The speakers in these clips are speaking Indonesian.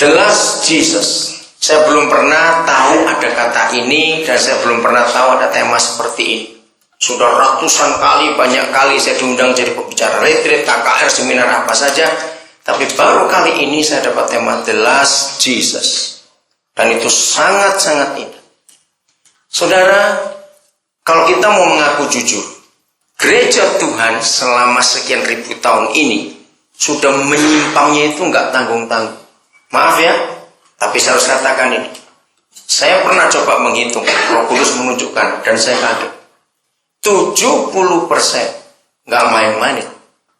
The last Jesus. Saya belum pernah tahu ada kata ini, dan saya belum pernah tahu ada tema seperti ini. Sudah ratusan kali, banyak kali saya diundang jadi pembicara retreat, KKR, seminar apa saja. Tapi baru kali ini saya dapat tema The Last Jesus. Dan itu sangat-sangat indah. Saudara, kalau kita mau mengaku jujur, gereja Tuhan selama sekian ribu tahun ini sudah menyimpangnya itu nggak tanggung-tanggung. Maaf ya, tapi saya harus katakan ini. Saya pernah coba menghitung, Roh Kudus menunjukkan, dan saya kaget. 70%, nggak main-main.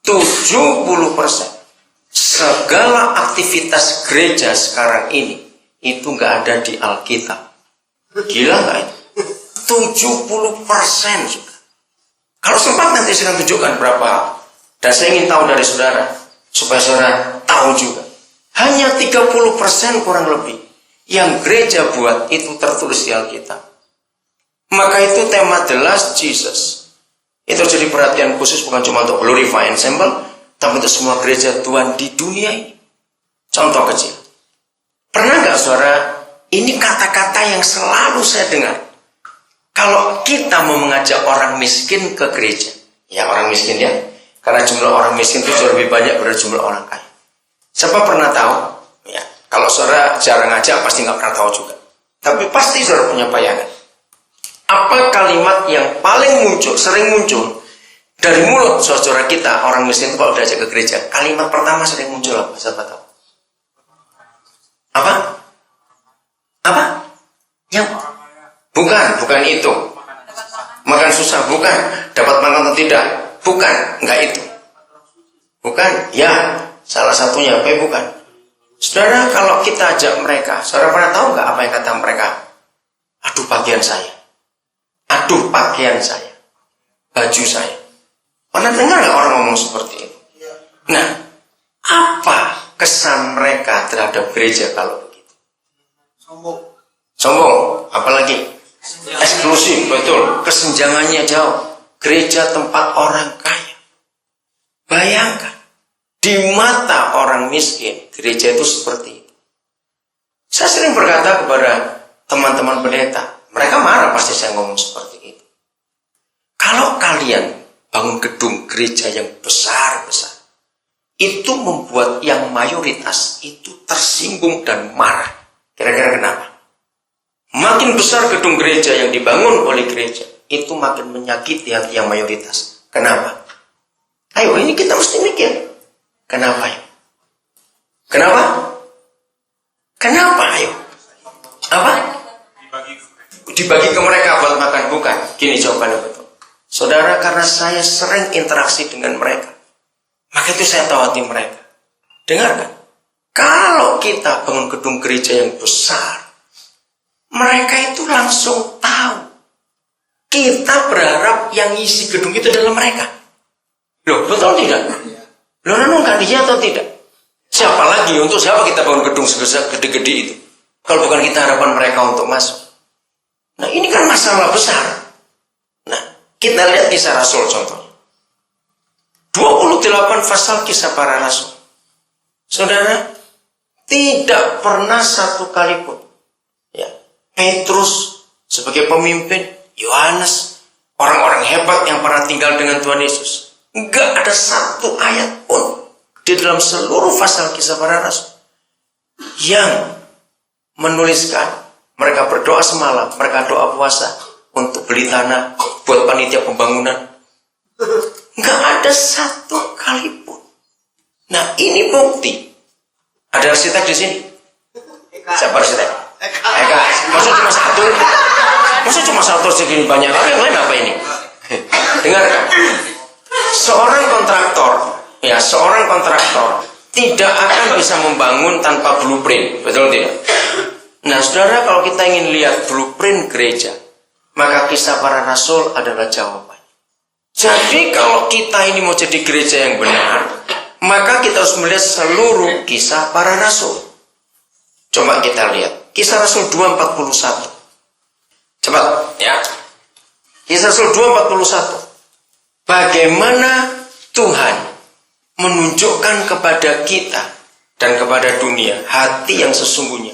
70% segala aktivitas gereja sekarang ini itu nggak ada di Alkitab. Gila nggak itu? 70% juga. Kalau sempat nanti saya akan tunjukkan berapa. Dan saya ingin tahu dari saudara, supaya saudara tahu juga. Hanya 30% kurang lebih yang gereja buat itu tertulis di Alkitab. Maka itu tema The Last Jesus. Itu jadi perhatian khusus bukan cuma untuk Glorify Ensemble, tapi untuk semua gereja Tuhan di dunia ini. Contoh kecil. Pernah nggak saudara, ini kata-kata yang selalu saya dengar. Kalau kita mau mengajak orang miskin ke gereja, ya orang miskin ya, karena jumlah orang miskin itu jauh lebih banyak daripada jumlah orang kaya. Siapa pernah tahu? Ya, kalau saudara jarang ngajak pasti nggak pernah tahu juga. Tapi pasti saudara punya bayangan. Apa kalimat yang paling muncul, sering muncul dari mulut saudara kita orang miskin kalau diajak ke gereja? Kalimat pertama sering muncul apa? Siapa tahu? Apa? Apa? Yang bukan itu. Makan susah, bukan. Dapat makan atau tidak, bukan. Enggak itu. Bukan. Ya, salah satunya apa? Bukan. Saudara, kalau kita ajak mereka, saudara pernah tahu nggak apa yang kata mereka? Aduh pakaian saya. Aduh pakaian saya. Baju saya. Pernah dengar nggak orang ngomong seperti itu? Nah, apa kesan mereka terhadap gereja kalau begitu? Sombong, apalagi eksklusif, betul. Kesenjangannya jauh. Gereja tempat orang kaya. Bayangkan, di mata orang miskin, gereja itu seperti itu. Saya sering berkata kepada teman-teman pendeta, mereka marah pasti saya ngomong seperti itu. Kalau kalian bangun gedung gereja yang besar-besar, itu membuat yang mayoritas itu tersinggung dan marah. Kira-kira kenapa? Makin besar gedung gereja yang dibangun oleh gereja, itu makin menyakiti hati yang mayoritas. Kenapa? Ayo, ini kita mesti mikir. Kenapa ya? Kenapa? Kenapa ayo? Apa? Dibagi ke mereka buat makan, bukan. Gini jawabannya betul. Saudara, karena saya sering interaksi dengan mereka, maka itu saya tahu hati mereka. Dengarkan. Kalau kita bangun gedung gereja yang besar, mereka itu langsung tahu. Kita berharap yang isi gedung itu adalah mereka. Loh, betul tidak? Loh, renungkan dia atau tidak? Siapa lagi? Untuk siapa kita bangun gedung sebesar gede-gede itu? Kalau bukan kita harapan mereka untuk masuk. Nah, ini kan masalah besar. Nah, kita lihat kisah Rasul contohnya. 28 pasal kisah para Rasul. Saudara, tidak pernah satu kali pun ya, Petrus sebagai pemimpin, Yohanes, orang-orang hebat yang pernah tinggal dengan Tuhan Yesus, enggak ada satu ayat pun di dalam seluruh pasal kisah para Rasul yang menuliskan mereka berdoa semalam, mereka doa puasa untuk beli tanah buat panitia pembangunan. Enggak ada satu kali pun. Nah, ini bukti. Ada arsitek di sini? Siapa arsitek? Eka. Maksud cuma satu? Maksud cuma satu segini banyak? Tapi yang lain apa ini? Dengarkan. Seorang kontraktor tidak akan bisa membangun tanpa blueprint. Betul tidak? Nah, saudara, kalau kita ingin lihat blueprint gereja, maka kisah para rasul adalah jawabannya. Jadi kalau kita ini mau jadi gereja yang benar, maka kita harus melihat seluruh kisah para rasul. Coba kita lihat kisah Rasul 2:41. Cepat ya. Kisah Rasul 2:41. Bagaimana Tuhan menunjukkan kepada kita dan kepada dunia hati yang sesungguhnya,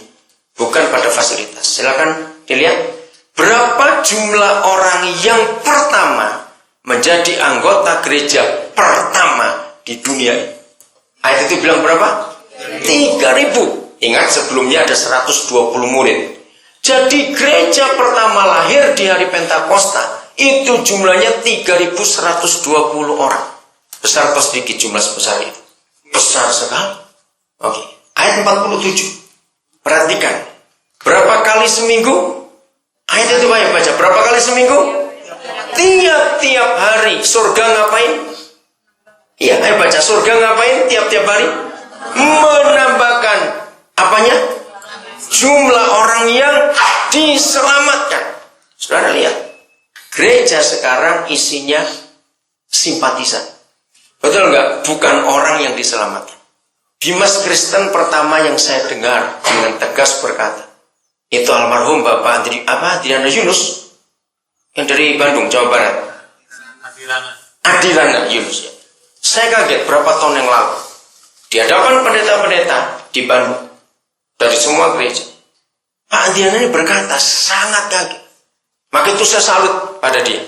bukan pada fasilitas. Silakan dilihat berapa jumlah orang yang pertama menjadi anggota gereja pertama di dunia ini. Ayat itu bilang berapa? 3.000. Ingat sebelumnya ada 120 murid. Jadi gereja pertama lahir di hari Pentakosta itu jumlahnya 3.120 orang. Besar atau sedikit jumlah sebesar itu? Besar sekali. Oke. Ayat 47. Perhatikan. Berapa kali seminggu? Ayat itu banyak baca. Berapa kali seminggu? Tiap-tiap hari. Surga ngapain? Iya, ayo baca. Surga ngapain tiap-tiap hari? Menambahkan apanya? Jumlah orang yang diselamatkan. Saudara lihat, gereja sekarang isinya simpatisan. Betul nggak? Bukan orang yang diselamatkan. Bimas Kristen pertama yang saya dengar dengan tegas berkata, itu almarhum Bapak Adriana Yunus yang dari Bandung, Jawa Barat. Adilana Yunus ya. Saya kaget berapa tahun yang lalu di hadapan pendeta-pendeta di Bandung dari semua gereja. Pak Adriana ini berkata sangat kaget. Maka itu saya salut pada dia.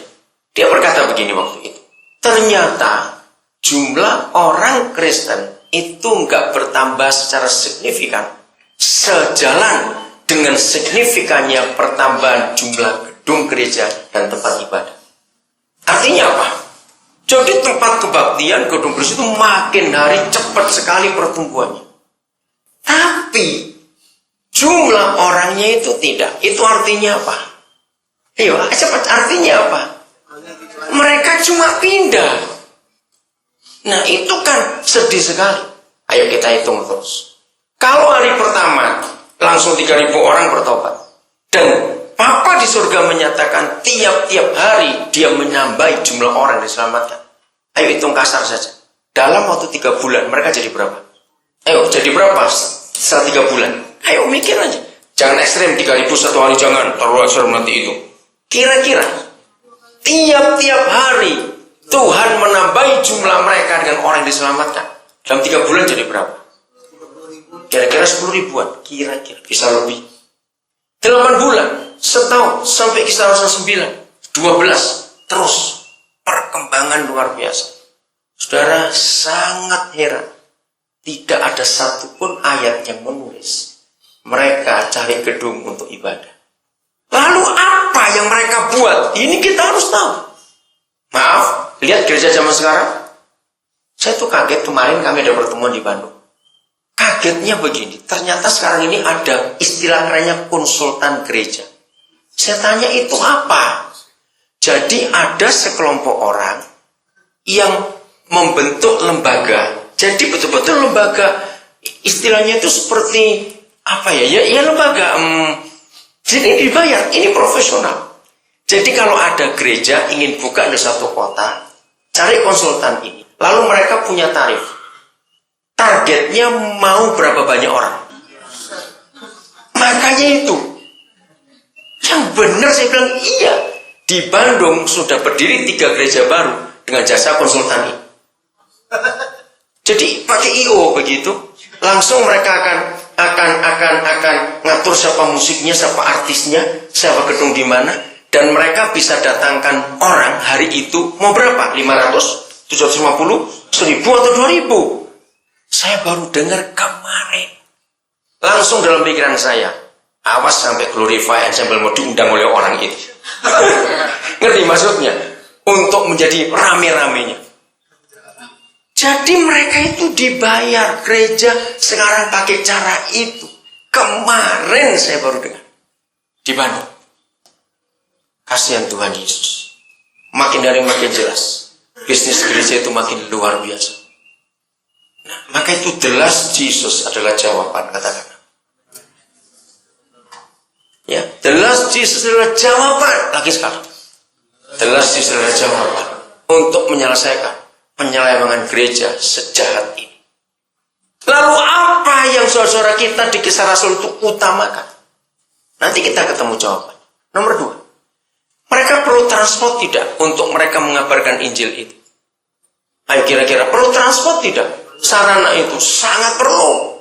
Dia berkata begini waktu itu. Ternyata jumlah orang Kristen itu nggak bertambah secara signifikan sejalan dengan signifikannya pertambahan jumlah gedung gereja dan tempat ibadah. Artinya apa? Jadi tempat kebaktian, gedung gereja itu makin hari cepat sekali pertumbuhannya. Tapi jumlah orangnya itu tidak. Itu artinya apa? Ayo, cepat artinya apa? Mereka cuma pindah. Nah itu kan sedih sekali. Ayo kita hitung terus. Kalau hari pertama langsung 3.000 orang bertobat. Dan Papa di surga menyatakan tiap-tiap hari dia menambahi jumlah orang yang diselamatkan. Ayo hitung kasar saja. Dalam waktu 3 bulan mereka jadi berapa? Ayo jadi berapa setelah 3 bulan? Ayo mikir aja. Jangan ekstrem 3.000 satu hari, jangan. Terlalu ekstrem nanti itu. Kira-kira tiap-tiap hari Tuhan menambahi jumlah mereka dengan orang yang diselamatkan. Dalam 3 bulan jadi berapa? Kira-kira 10 ribuan. Kira-kira bisa lebih. 8 bulan, setahun, sampai kisaran 9, 12, terus perkembangan luar biasa. Saudara sangat heran, tidak ada satupun ayat yang menulis mereka cari gedung untuk ibadah. Lalu apa yang mereka buat? Ini kita harus tahu. Maaf, lihat gereja zaman sekarang. Saya tuh kaget kemarin kami ada pertemuan di Bandung. Kagetnya begini, ternyata sekarang ini ada istilah kerennya konsultan gereja. Saya tanya itu apa? Jadi ada sekelompok orang yang membentuk lembaga. Jadi betul-betul lembaga, istilahnya itu seperti apa ya? Ya lembaga. Jadi dibayar, ini profesional. Jadi kalau ada gereja ingin buka di satu kota, cari konsultan ini. Lalu mereka punya tarif. Targetnya mau berapa banyak orang. Makanya itu. Yang benar saya bilang iya. Di Bandung sudah berdiri 3 gereja baru dengan jasa konsultan ini. Jadi pakai IO begitu. Langsung mereka akan ngatur siapa musiknya, siapa artisnya, siapa gedung di mana. Dan mereka bisa datangkan orang hari itu mau berapa? 500, 750, 1000 atau 2000. Saya baru dengar kemarin. Langsung dalam pikiran saya, awas sampai Glorify Ensemble mau diundang oleh orang itu. Ngerti maksudnya? Untuk menjadi rame-ramenya. Jadi mereka itu dibayar. Gereja sekarang pakai cara itu. Kemarin saya baru dengar. Di Bandung. Kasihan Tuhan Yesus. Makin dari makin jelas. Bisnis gereja itu makin luar biasa. Nah, maka itu the last Jesus adalah jawaban, katakan. Ya, the last Jesus adalah jawaban. Lagi sekali. The last Jesus adalah jawaban untuk menyelesaikan penyelewengan gereja sejahat ini. Lalu apa yang saudara-saudara kita di Kisah Rasul itu utamakan? Nanti kita ketemu jawaban. Nomor 2. Mereka perlu transport tidak untuk mereka mengabarkan Injil itu? Ayo kira-kira perlu transport tidak? Sarana itu sangat perlu.